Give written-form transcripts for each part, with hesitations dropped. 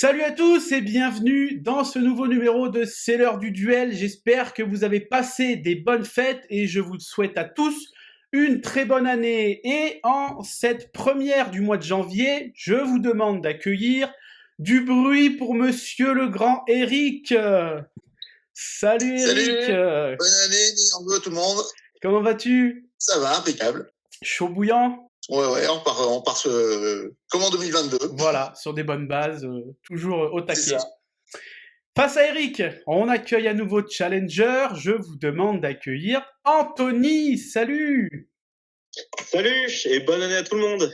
Salut à tous et bienvenue dans ce nouveau numéro de C'est l'heure du duel. J'espère que vous avez passé des bonnes fêtes et je vous souhaite à tous une très bonne année. Et en cette première du mois de janvier, je vous demande d'accueillir du bruit pour monsieur le grand Eric. Salut Eric. Salut, bonne année, meilleurs vœux tout le monde. Comment vas-tu? Ça va, impeccable. Chaud bouillant? Ouais, on part comme en 2022. Voilà, sur des bonnes bases, toujours au taquet. C'est ça. Face à Eric, on accueille un nouveau challenger. Je vous demande d'accueillir Anthony. Salut. Salut et bonne année à tout le monde.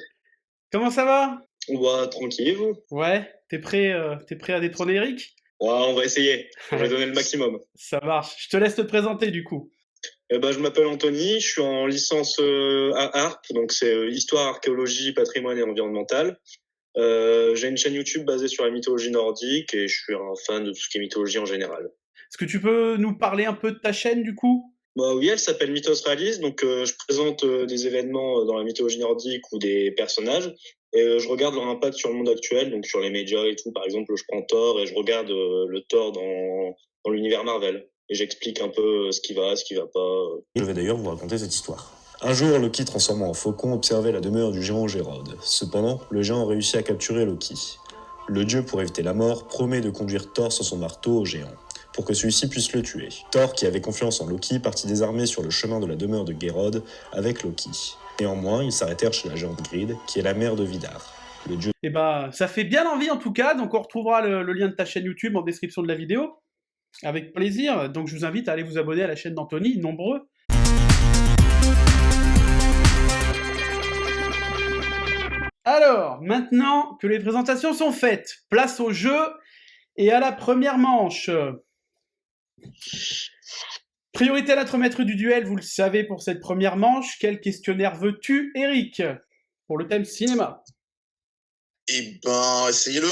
Comment ça va? Ouais, tranquille et vous? Ouais, t'es prêt à détrôner Eric? Ouais, on va essayer. Je vais donner le maximum. Ça marche. Je te laisse te présenter du coup. Je m'appelle Anthony, je suis en licence à ARP, donc c'est Histoire, Archéologie, Patrimoine et Environnemental. J'ai une chaîne YouTube basée sur la mythologie nordique et je suis un fan de tout ce qui est mythologie en général. Est-ce que tu peux nous parler un peu de ta chaîne du coup? Oui, elle s'appelle Mythos Realist, donc je présente des événements dans la mythologie nordique ou des personnages et je regarde leur impact sur le monde actuel, donc sur les médias et tout. Par exemple, je prends Thor et je regarde le Thor dans l'univers Marvel et j'explique un peu ce qui va pas. Je vais d'ailleurs vous raconter cette histoire. Un jour, Loki, transformé en faucon, observait la demeure du géant Gérode. Cependant, le géant réussit à capturer Loki. Le dieu, pour éviter la mort, promet de conduire Thor sur son marteau au géant, pour que celui-ci puisse le tuer. Thor, qui avait confiance en Loki, partit désarmé sur le chemin de la demeure de Gérode avec Loki. Néanmoins, ils s'arrêtèrent chez la géante Grid, qui est la mère de Vidar. Le dieu... Eh ben, ça fait bien envie en tout cas. Donc on retrouvera le lien de ta chaîne YouTube en description de la vidéo. Avec plaisir. Donc je vous invite à aller vous abonner à la chaîne d'Anthony, nombreux. Alors, maintenant que les présentations sont faites, place au jeu et à la première manche. Priorité à notre maître du duel, vous le savez pour cette première manche. Quel questionnaire veux-tu, Eric, pour le thème cinéma? Eh ben, essayez le 1.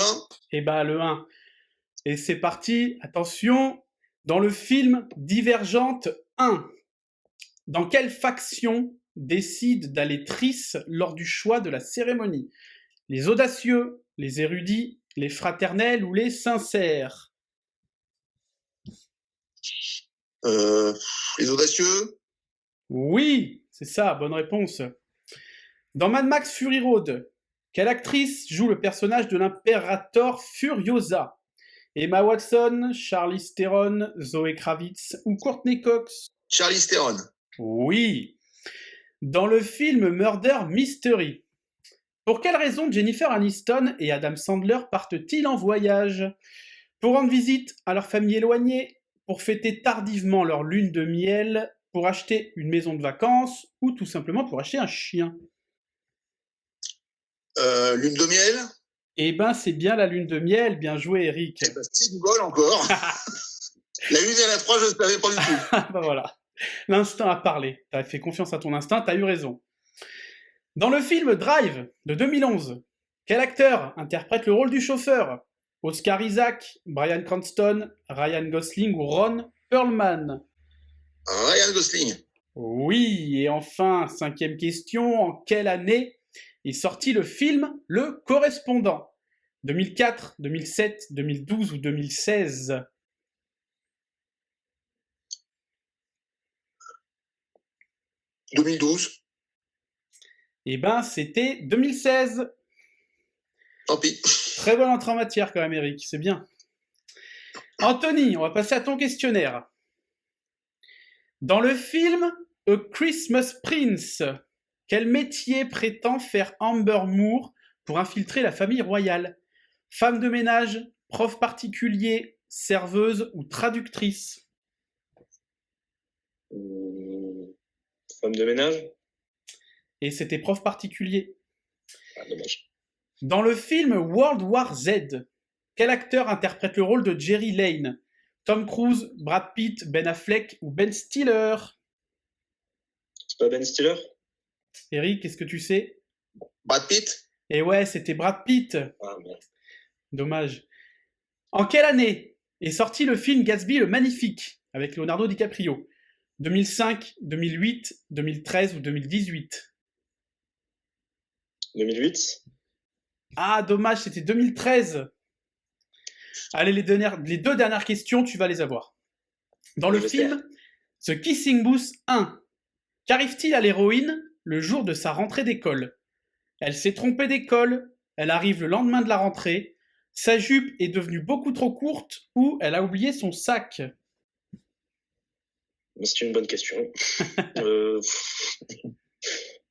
Eh ben, le 1. Et c'est parti, attention, dans le film Divergente 1, dans quelle faction décide d'aller Triss lors du choix de la cérémonie? Les audacieux, les érudits, les fraternels ou les sincères? Les audacieux. Oui, c'est ça, bonne réponse. Dans Mad Max Fury Road, quelle actrice joue le personnage de l'impérator Furiosa? Emma Watson, Charlize Theron, Zoe Kravitz ou Courtney Cox? Charlize Theron. Oui. Dans le film Murder Mystery, pour quelle raison Jennifer Aniston et Adam Sandler partent-ils en voyage? Pour rendre visite à leur famille éloignée, pour fêter tardivement leur lune de miel, pour acheter une maison de vacances ou tout simplement pour acheter un chien? Lune de miel. Eh ben, c'est bien la lune de miel. Bien joué, Eric. Eh ben, c'est du bol encore. La 1 et la 3, je ne savais pas du tout. Ben voilà. L'instinct a parlé. T'as fait confiance à ton instinct, t'as eu raison. Dans le film Drive de 2011, quel acteur interprète le rôle du chauffeur? Oscar Isaac, Bryan Cranston, Ryan Gosling ou Ron Perlman? Ryan Gosling. Oui, et enfin, 5e question, en quelle année est sorti le film Le Correspondant? 2004, 2007, 2012 ou 2016? « 2012. Eh ben, c'était 2016. Tant pis. Très bonne entrée en matière quand même, Eric, c'est bien. Anthony, on va passer à ton questionnaire. Dans le film A Christmas Prince, quel métier prétend faire Amber Moore pour infiltrer la famille royale? Femme de ménage, prof particulier, serveuse ou traductrice? Femme de ménage? Et c'était prof particulier. Ah, dommage. Dans le film World War Z, quel acteur interprète le rôle de Jerry Lane? Tom Cruise, Brad Pitt, Ben Affleck ou Ben Stiller? C'est pas Ben Stiller? Eric, qu'est-ce que tu sais? Brad Pitt. Et ouais, c'était Brad Pitt. Ah merde. Dommage. En quelle année est sorti le film Gatsby le Magnifique avec Leonardo DiCaprio? 2005, 2008, 2013 ou 2018? 2008? Ah, dommage, c'était 2013. Allez, les deux dernières questions, tu vas les avoir. Dans le J'espère. film The Kissing Booth 1, qu'arrive-t-il à l'héroïne le jour de sa rentrée d'école? Elle s'est trompée d'école, elle arrive le lendemain de la rentrée, sa jupe est devenue beaucoup trop courte ou elle a oublié son sac. C'est une bonne question.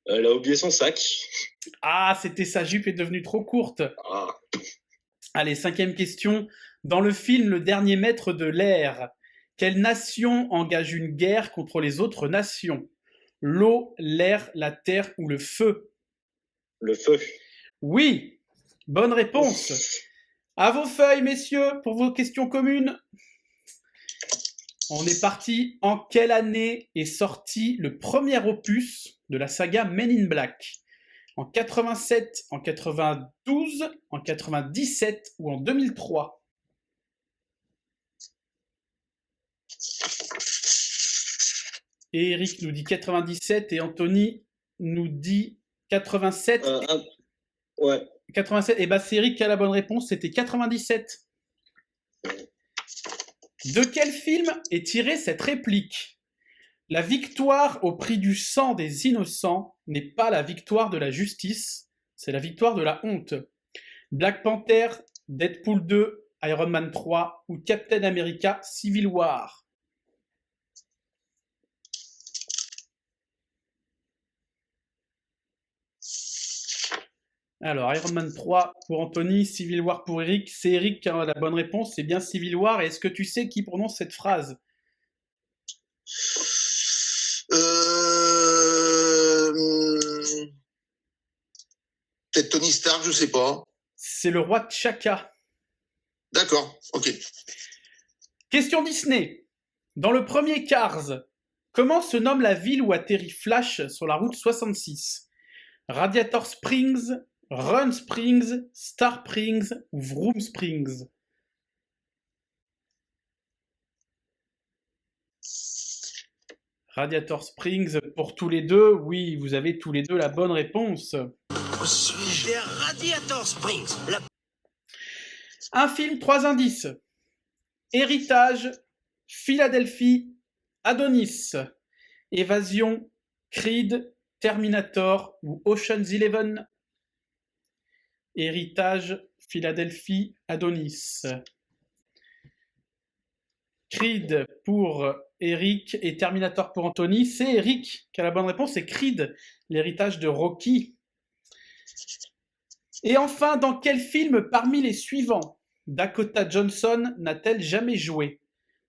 Elle a oublié son sac. Ah, c'était sa jupe est devenue trop courte. Ah, Allez, 5e question. Dans le film Le Dernier Maître de l'air, quelle nation engage une guerre contre les autres nations? L'eau, l'air, la terre ou le feu? le feu. Oui, bonne réponse. À vos feuilles, messieurs, pour vos questions communes. On est parti. En quelle année est sorti le premier opus de la saga Men in Black? En 87, en 92, en 97 ou en 2003? Et Eric nous dit 97 et Anthony nous dit 87. Ouais. 87. Et bah c'est Eric qui a la bonne réponse, c'était 97. De quel film est tirée cette réplique? La victoire au prix du sang des innocents n'est pas la victoire de la justice, c'est la victoire de la honte. Black Panther, Deadpool 2, Iron Man 3 ou Captain America Civil War? Alors, Iron Man 3 pour Anthony, Civil War pour Eric. C'est Eric qui a la bonne réponse, c'est bien Civil War. Et est-ce que tu sais qui prononce cette phrase? Peut-être Tony Stark, je sais pas. C'est le roi T'Chaka. D'accord, ok. Question Disney. Dans le premier Cars, comment se nomme la ville où atterrit Flash sur la route 66? Radiator Springs, Run Springs, Star Springs ou Vroom Springs? Radiator Springs pour tous les deux. Oui, vous avez tous les deux la bonne réponse. Où suis-je? Des Radiator Springs. Un film, 3 indices. Héritage, Philadelphie, Adonis. Évasion, Creed, Terminator ou Ocean's 11? Héritage, Philadelphie, Adonis. Creed pour Eric et Terminator pour Anthony. C'est Eric qui a la bonne réponse, c'est Creed, l'héritage de Rocky. Et enfin, dans quel film parmi les suivants Dakota Johnson n'a-t-elle jamais joué?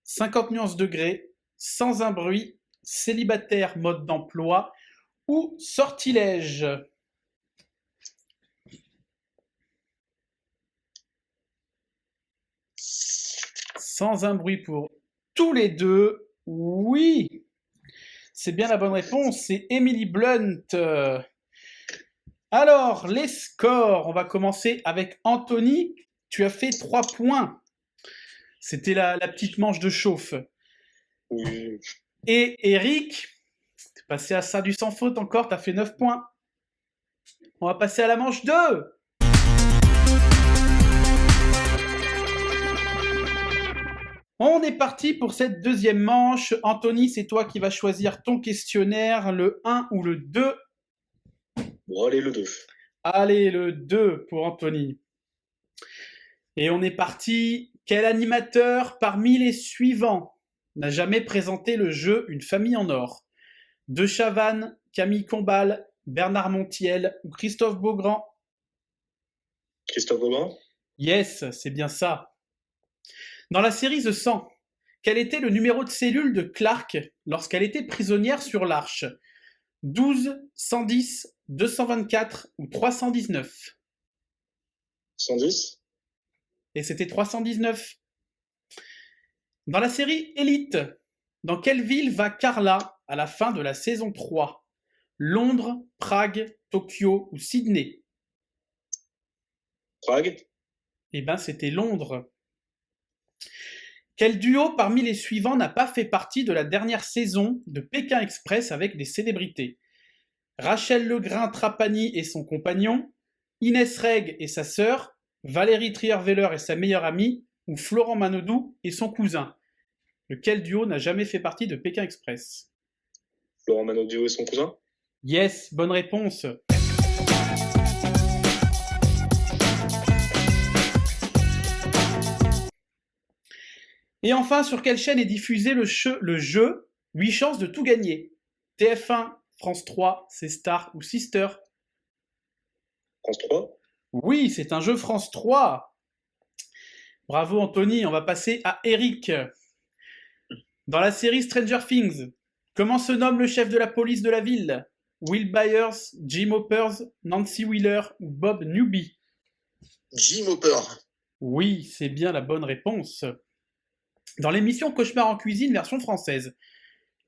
50 nuances degrés, Sans un bruit, Célibataire mode d'emploi ou Sortilège? Sans un bruit pour tous les deux. Oui, c'est bien la bonne réponse, c'est Emily Blunt. Alors, les scores, on va commencer avec Anthony. Tu as fait 3 points. C'était la petite manche de chauffe. Oui. Et Eric, t'es passé à ça du sans faute encore, t'as fait 9 points. On va passer à la manche 2. On est parti pour cette deuxième manche. Anthony, c'est toi qui vas choisir ton questionnaire, le 1 ou le 2. Bon, allez, le 2. Allez, le 2 pour Anthony. Et on est parti. Quel animateur parmi les suivants n'a jamais présenté le jeu Une famille en or? De Chavannes, Camille Combal, Bernard Montiel ou Christophe Beaugrand? Christophe Beaugrand? Yes, c'est bien ça. Dans la série The 100, quel était le numéro de cellule de Clark lorsqu'elle était prisonnière sur l'Arche? 12, 110, 224 ou 319? 110? Et c'était 319. Dans la série Elite, dans quelle ville va Carla à la fin de la saison 3? Londres, Prague, Tokyo ou Sydney? Prague? Eh ben, c'était Londres. Quel duo parmi les suivants n'a pas fait partie de la dernière saison de Pékin Express avec des célébrités? Rachel Legrain-Trapani et son compagnon, Inès Reg et sa sœur, Valérie Trierweiler et sa meilleure amie, ou Florent Manodou et son cousin? Lequel duo n'a jamais fait partie de Pékin Express? Florent Manodou et son cousin? Yes, bonne réponse. Et enfin, sur quelle chaîne est diffusé le jeu 8 chances de tout gagner? TF1, France 3, C'est Star ou Sister? France 3? Oui, c'est un jeu France 3. Bravo Anthony, on va passer à Eric. Dans la série Stranger Things, comment se nomme le chef de la police de la ville? Will Byers, Jim Hoppers, Nancy Wheeler ou Bob Newby? Jim Hopper. Oui, c'est bien la bonne réponse. Dans l'émission Cauchemar en cuisine version française,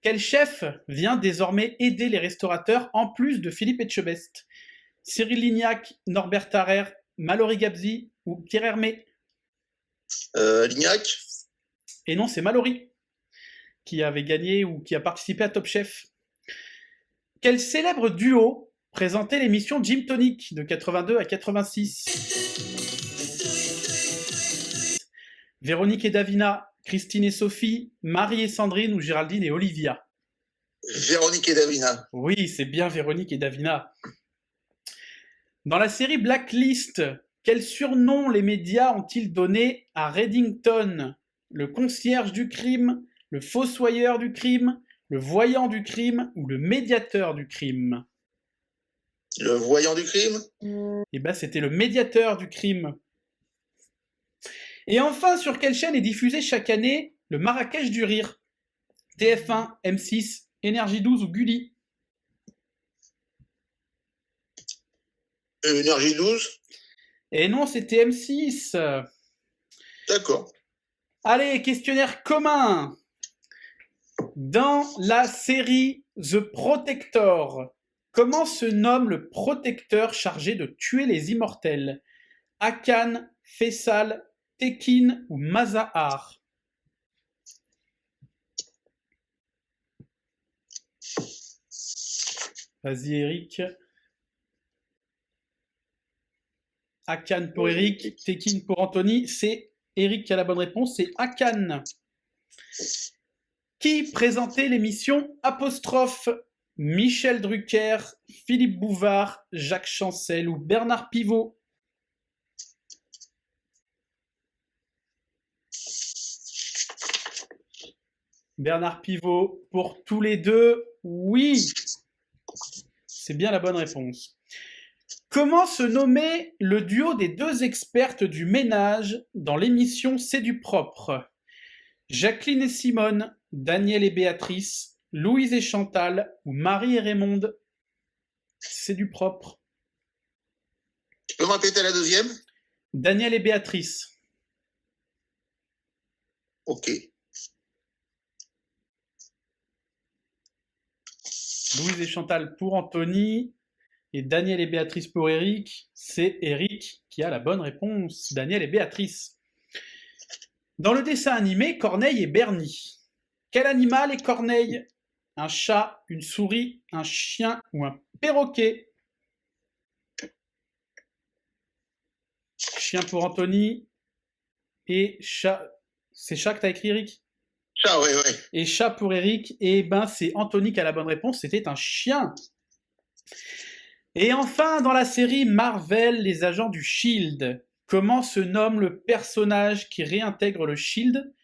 quel chef vient désormais aider les restaurateurs en plus de Philippe Etchebest? Cyril Lignac, Norbert Tarrer, Mallory Gabzi ou Pierre Hermé? Lignac. Et non, c'est Mallory qui avait gagné ou qui a participé à Top Chef. Quel célèbre duo présentait l'émission Gym Tonic de 82 à 86? Véronique et Davina, Christine et Sophie, Marie et Sandrine ou Géraldine et Olivia? Véronique et Davina. Oui, c'est bien Véronique et Davina. Dans la série Blacklist, quel surnom les médias ont-ils donné à Reddington? Le concierge du crime, le fossoyeur du crime, le voyant du crime ou le médiateur du crime? Le voyant du crime? Eh ben, c'était le médiateur du crime. Et enfin, sur quelle chaîne est diffusé chaque année le Marrakech du Rire? TF1, M6, Énergie 12 ou Gulli? Énergie 12? Et non, c'était M6. D'accord. Allez, questionnaire commun. Dans la série The Protector, comment se nomme le protecteur chargé de tuer les immortels? Akan, Faisal, Tekin ou Mazahar? Vas-y Eric. Akan pour Eric, Tekin pour Anthony. C'est Eric qui a la bonne réponse, c'est Akan. Qui présentait l'émission Apostrophe? Michel Drucker, Philippe Bouvard, Jacques Chancel ou Bernard Pivot? Bernard Pivot pour tous les deux, oui. C'est bien la bonne réponse. Comment se nommait le duo des deux expertes du ménage dans l'émission C'est du propre? Jacqueline et Simone, Daniel et Béatrice, Louise et Chantal ou Marie et Raymonde? C'est du propre. Tu peux me répéter la deuxième? Daniel et Béatrice. Ok. Louise et Chantal pour Anthony. Et Daniel et Béatrice pour Eric. C'est Eric qui a la bonne réponse. Daniel et Béatrice. Dans le dessin animé Corneille et Bernie, quel animal est Corneille? Un chat, une souris, un chien ou un perroquet? Chien pour Anthony. Et chat. C'est chat que t'as écrit, Eric? Chat, oui, oui. Et chat pour Eric. Et ben, c'est Anthony qui a la bonne réponse. C'était un chien. Et enfin, dans la série Marvel, les agents du Shield, comment se nomme le personnage qui réintègre le Shield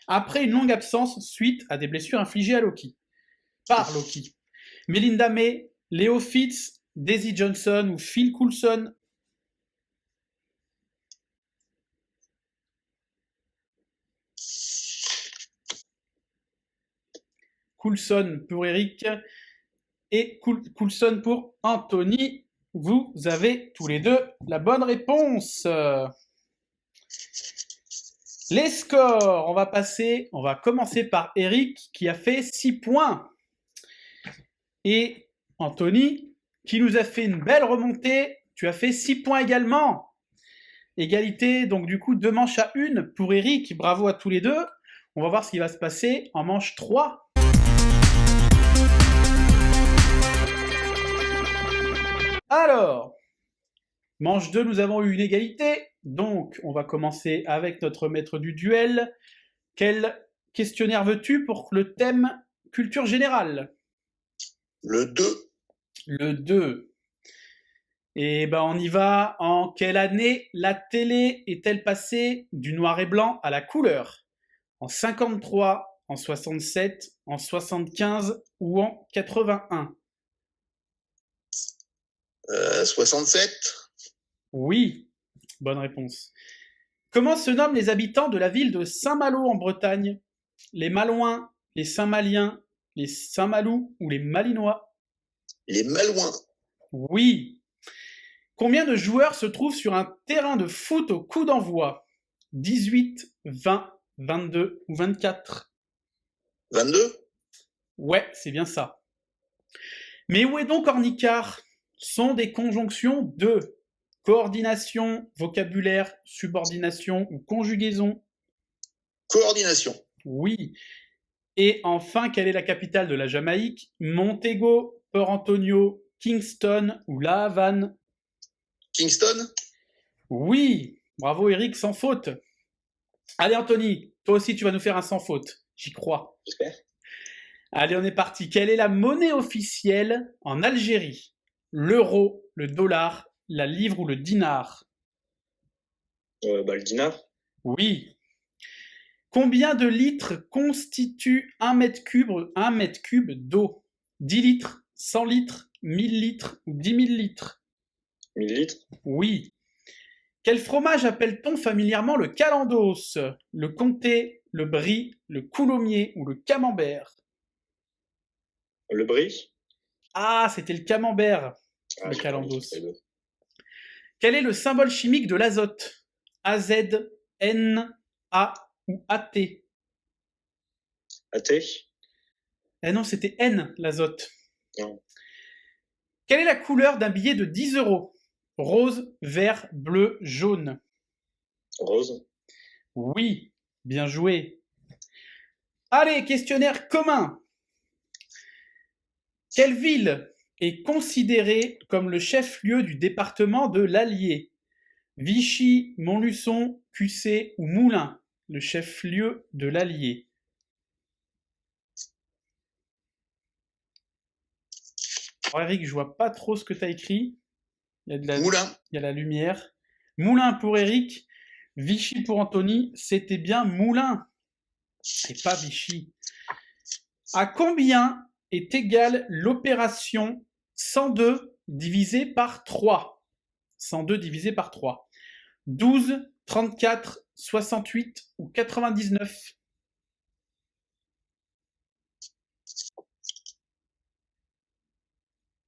après une longue absence suite à des blessures infligées à Loki? Par Loki. Melinda May, Leo Fitz, Daisy Johnson ou Phil Coulson? Coulson pour Eric et Coulson pour Anthony. Vous avez tous les deux la bonne réponse. Les scores, on va commencer par Eric qui a fait 6 points. Et Anthony qui nous a fait une belle remontée, tu as fait 6 points également. Égalité, donc du coup 2 manches à 1 pour Eric, bravo à tous les deux. On va voir ce qui va se passer en manche 3. Alors, manche 2, nous avons eu une égalité. Donc, on va commencer avec notre maître du duel. Quel questionnaire veux-tu pour le thème culture générale? Le 2. Le 2. Et ben on y va. En quelle année la télé est-elle passée du noir et blanc à la couleur? En 53, en 67, en 75 ou en 81? 67. Oui, bonne réponse. Comment se nomment les habitants de la ville de Saint-Malo en Bretagne? Les Malouins, les Saint-Maliens, les Saint-Malous ou les Malinois? Les Malouins. Oui. Combien de joueurs se trouvent sur un terrain de foot au coup d'envoi? 18, 20, 22 ou 24? 22. Ouais, c'est bien ça. Mais où est donc Ornicard? Sont des conjonctions de coordination, vocabulaire, subordination ou conjugaison? Coordination. Oui. Et enfin, quelle est la capitale de la Jamaïque? Montego, Port Antonio, Kingston ou La Havane? Kingston. Oui. Bravo Eric, sans faute. Allez Anthony, toi aussi tu vas nous faire un sans faute. J'y crois. J'espère. Allez, on est parti. Quelle est la monnaie officielle en Algérie? L'euro, le dollar, la livre ou le dinar? Le dinar. Oui. Combien de litres constitue un mètre cube d'eau? 10 litres, 100 litres, 1000 litres ou 10 000 litres? 1000 litres. Oui. Quel fromage appelle-t-on familièrement le calendos? Le comté, le brie, le coulommiers ou le camembert? Le brie. Ah, c'était le camembert, le j'ai calendos. pas envie de Quel est le symbole chimique de l'azote? AZ, N, A ou AT? AT. Eh non, c'était N, l'azote. Non. Quelle est la couleur d'un billet de 10 euros? Rose, vert, bleu, jaune. Rose. Oui, bien joué. Allez, questionnaire commun. Quelle ville est considérée comme le chef-lieu du département de l'Allier? Vichy, Montluçon, Cussé ou Moulins, le chef-lieu de l'Allier? Alors Eric, je vois pas trop ce que tu as écrit. Il y a Moulin. il y a la lumière. Moulins pour Eric, Vichy pour Anthony. C'était bien Moulins et pas Vichy. À combien est égale l'opération 102 divisé par 3? 102 divisé par 3. 12, 34, 68 ou 99?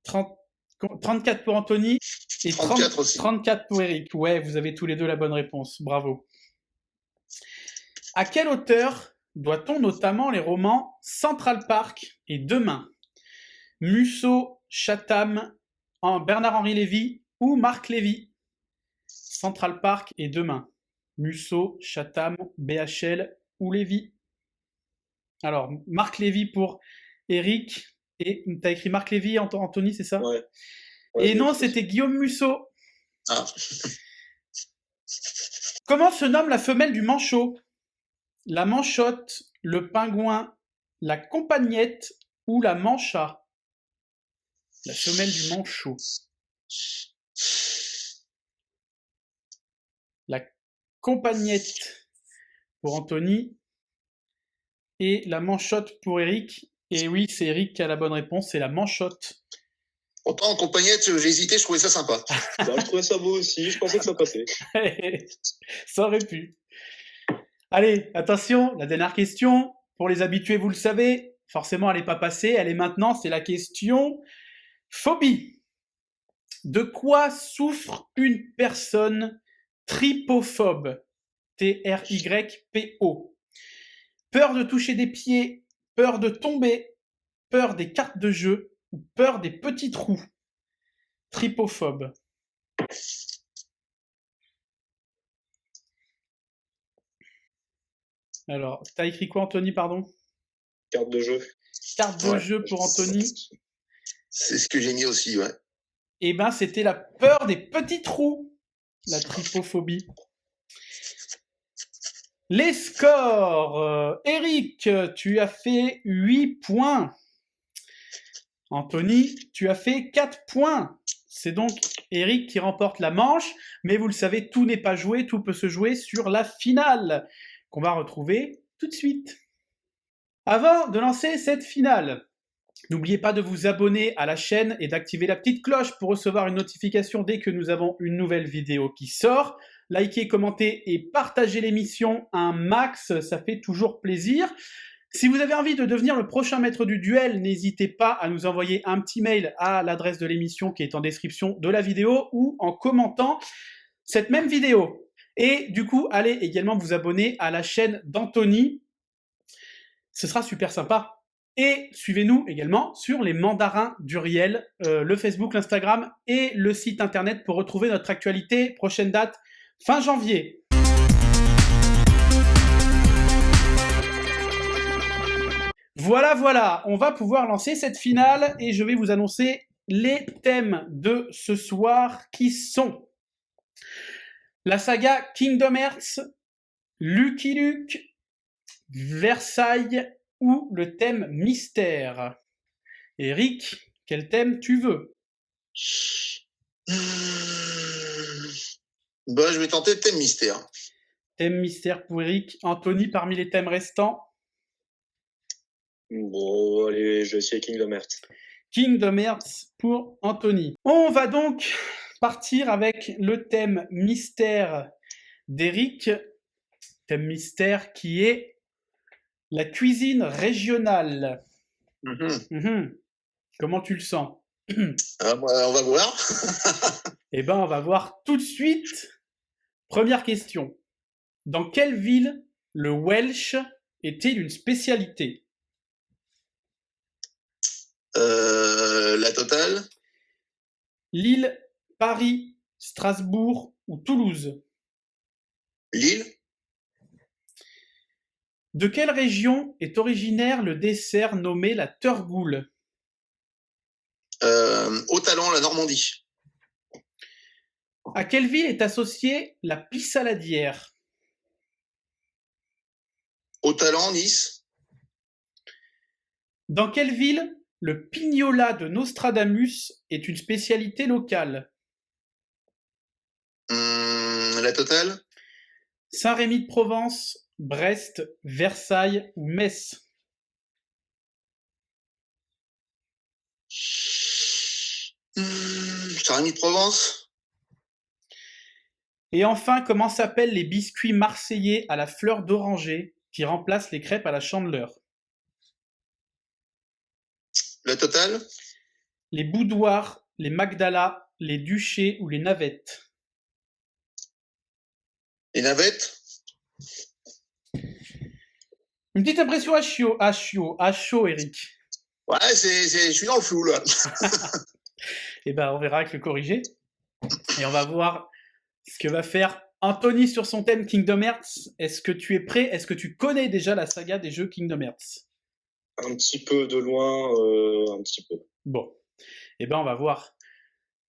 34 pour Anthony et 34 aussi. 34 pour Eric. Ouais, vous avez tous les deux la bonne réponse. Bravo. À quel auteur doit-on notamment les romans Central Park et Demain? Musso, Chatham, Bernard-Henri Lévy ou Marc Lévy? Central Park et Demain. Musso, Chatham, BHL ou Lévy? Alors, Marc Lévy pour Eric. Et t'as écrit Marc Lévy, Anthony, c'est ça? Ouais. Et non, c'était Guillaume Musso. Ah. Comment se nomme la femelle du manchot? La manchotte, le pingouin, la compagnette ou la mancha? La femelle du manchot. La compagnette pour Anthony et la manchotte pour Eric. Et oui, c'est Eric qui a la bonne réponse, c'est la manchotte. Pourtant, en compagnette, j'ai hésité, je trouvais ça sympa. Je trouvais ça beau aussi, je pensais que ça passait. Ça aurait pu. Allez, attention, la dernière question. Pour les habitués, vous le savez, forcément, elle n'est pas passée, elle est maintenant, c'est la question phobie. De quoi souffre une personne trypophobe? T-R-Y-P-O. Peur de toucher des pieds, peur de tomber, peur des cartes de jeu ou peur des petits trous? Trypophobe. Alors, t'as écrit quoi, Anthony, pardon? Carte de jeu. Carte de jeu pour Anthony. C'est ce que j'ai mis aussi, ouais. Eh ben, c'était la peur des petits trous, la trypophobie. Les scores. Eric, tu as fait 8 points. Anthony, tu as fait 4 points. C'est donc Eric qui remporte la manche, mais vous le savez, tout n'est pas joué, tout peut se jouer sur la finale, qu'on va retrouver tout de suite. Avant de lancer cette finale, n'oubliez pas de vous abonner à la chaîne et d'activer la petite cloche pour recevoir une notification dès que nous avons une nouvelle vidéo qui sort. Likez, commentez et partagez l'émission un max, ça fait toujours plaisir. Si vous avez envie de devenir le prochain maître du duel, n'hésitez pas à nous envoyer un petit mail à l'adresse de l'émission qui est en description de la vidéo ou en commentant cette même vidéo. Et du coup, allez également vous abonner à la chaîne d'Anthony. Ce sera super sympa. Et suivez-nous également sur les mandarins d'Uriel, le Facebook, l'Instagram et le site internet pour retrouver notre actualité. Prochaine date, fin janvier. Voilà, on va pouvoir lancer cette finale et je vais vous annoncer les thèmes de ce soir qui sont la saga Kingdom Hearts, Lucky Luke, Versailles ou le thème mystère. Eric, quel thème tu veux? Bah, je vais tenter le thème mystère. Thème mystère pour Eric. Anthony, parmi les thèmes restants? Bon, allez, je vais essayer Kingdom Hearts. Kingdom Hearts pour Anthony. On va donc partir avec le thème mystère d'Eric. Thème mystère qui est la cuisine régionale. Comment tu le sens? On va voir. Eh ben, on va voir tout de suite. Première question. Dans quelle ville le Welsh est-il une spécialité? La totale. Lille, Paris, Strasbourg ou Toulouse? Lille. De quelle région est originaire le dessert nommé la Turgoule? Au talent, la Normandie. À quelle ville est associée la pissaladière? Au talent, Nice. Dans quelle ville le pignola de Nostradamus est une spécialité locale? La totale. Saint-Rémy-de-Provence, Brest, Versailles ou Metz? Saint-Rémy-de-Provence. Et enfin, comment s'appellent les biscuits marseillais à la fleur d'oranger qui remplacent les crêpes à la chandeleur? La totale. Les boudoirs, les magdalas, les duchés ou les navettes? Les navettes. Une petite impression à chaud, Eric. Ouais, je suis dans le flou, là. Eh ben, on verra avec le corrigé. Et on va voir ce que va faire Anthony sur son thème Kingdom Hearts. Est-ce que tu es prêt? Est-ce que tu connais déjà la saga des jeux Kingdom Hearts? Un petit peu de loin, un petit peu. Bon. Eh ben, on va voir.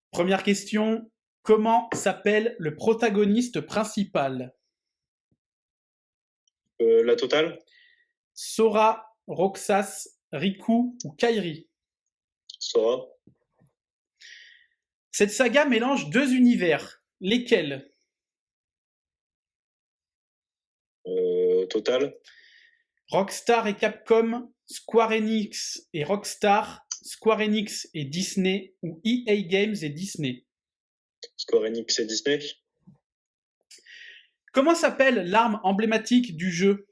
Première question. Comment s'appelle le protagoniste principal? La totale. Sora, Roxas, Riku ou Kairi? Sora. Cette saga mélange deux univers. Lesquels? Total. Rockstar et Capcom, Square Enix et Rockstar, Square Enix et Disney ou EA Games et Disney? Square Enix et Disney. Comment s'appelle l'arme emblématique du jeu?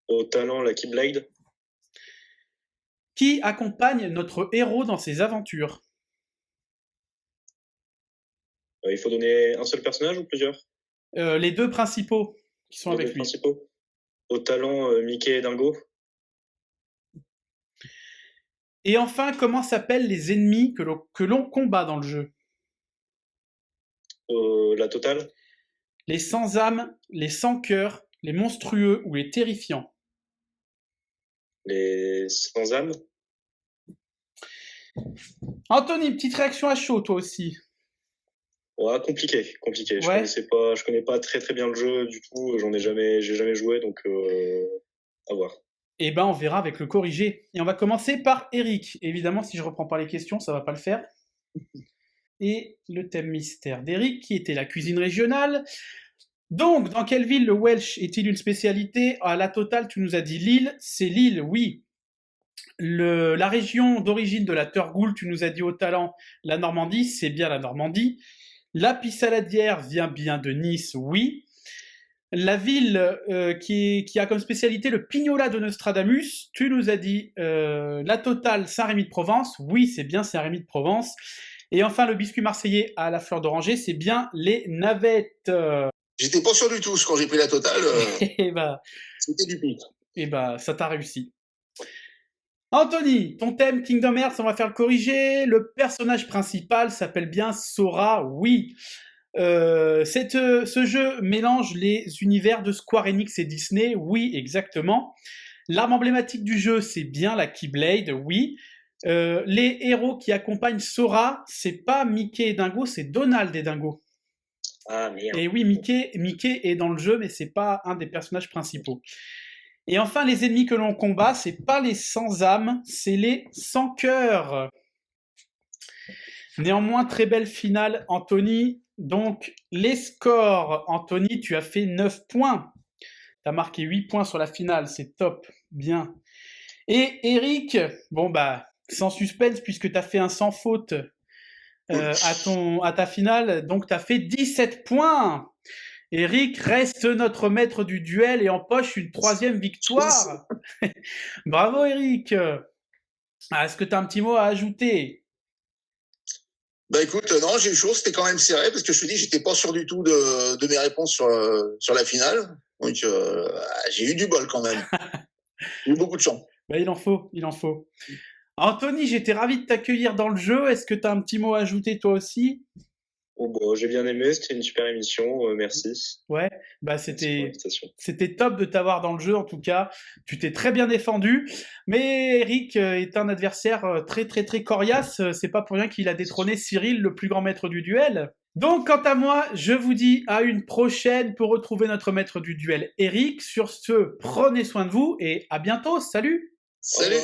Au talent, la Keyblade. Qui accompagne notre héros dans ses aventures? Il faut donner un seul personnage ou plusieurs? Les deux principaux qui sont avec lui. Principaux. Au talent, Mickey et Dingo. Et enfin, comment s'appellent les ennemis que l'on combat dans le jeu? La totale. Les sans âme, les sans cœur, les monstrueux ou les terrifiants? Les sans âme. Anthony, petite réaction à chaud, toi aussi. Ouais, compliqué. Ouais. Je connais pas très très bien le jeu du tout. J'ai jamais joué, donc à voir. Eh ben, on verra avec le corrigé. Et on va commencer par Eric. Évidemment, si je reprends pas les questions, ça va pas le faire. Et le thème mystère d'Eric, qui était la cuisine régionale. Donc, dans quelle ville le Welsh est-il une spécialité? À la totale, tu nous as dit Lille. C'est Lille, oui. La région d'origine de la Turgoule, tu nous as dit au talent, la Normandie, c'est bien la Normandie. La pissaladière vient bien de Nice, oui. La ville qui a comme spécialité le pignola de Nostradamus, tu nous as dit la totale Saint-Rémy-de-Provence, oui c'est bien Saint-Rémy-de-Provence. Et enfin le biscuit marseillais à la fleur d'oranger, c'est bien les navettes. J'étais pas sûr du tout quand j'ai pris la totale. Et bah, C'était du pute. et bah ça t'a réussi. Anthony, ton thème Kingdom Hearts, on va faire le corriger. Le personnage principal s'appelle bien Sora, oui. Ce jeu mélange les univers de Square Enix et Disney, oui, exactement. L'arme emblématique du jeu, c'est bien la Keyblade, oui. Les héros qui accompagnent Sora, c'est pas Mickey et Dingo, c'est Donald et Dingo. Ah merde. Et oui, Mickey est dans le jeu, mais c'est pas un des personnages principaux. Et enfin, les ennemis que l'on combat, c'est pas les sans âme, c'est les sans cœur. Néanmoins, très belle finale, Anthony. Donc, les scores. Anthony, tu as fait 9 points. Tu as marqué 8 points sur la finale, c'est top. Bien. Et Eric, bon bah, sans suspense, puisque tu as fait un sans faute à ta finale, donc tu as fait 17 points. Eric reste notre maître du duel et empoche une 3e victoire. Bravo Eric. Est-ce que tu as un petit mot à ajouter? Bah écoute, non, j'ai eu chaud, c'était quand même serré parce que je te dis, j'étais pas sûr du tout de mes réponses sur la finale. Donc j'ai eu du bol quand même. J'ai eu beaucoup de chance. Bah, il en faut. Anthony, j'étais ravi de t'accueillir dans le jeu. Est-ce que tu as un petit mot à ajouter toi aussi? Oh, bon, j'ai bien aimé, c'était une super émission, merci. Ouais, bah Merci pour l'invitation. c'était top de t'avoir dans le jeu en tout cas. Tu t'es très bien défendu, mais Eric est un adversaire très très très coriace. C'est pas pour rien qu'il a détrôné Cyril, le plus grand maître du duel. Donc quant à moi, je vous dis à une prochaine pour retrouver notre maître du duel, Eric. Sur ce, prenez soin de vous et à bientôt. Salut. Salut.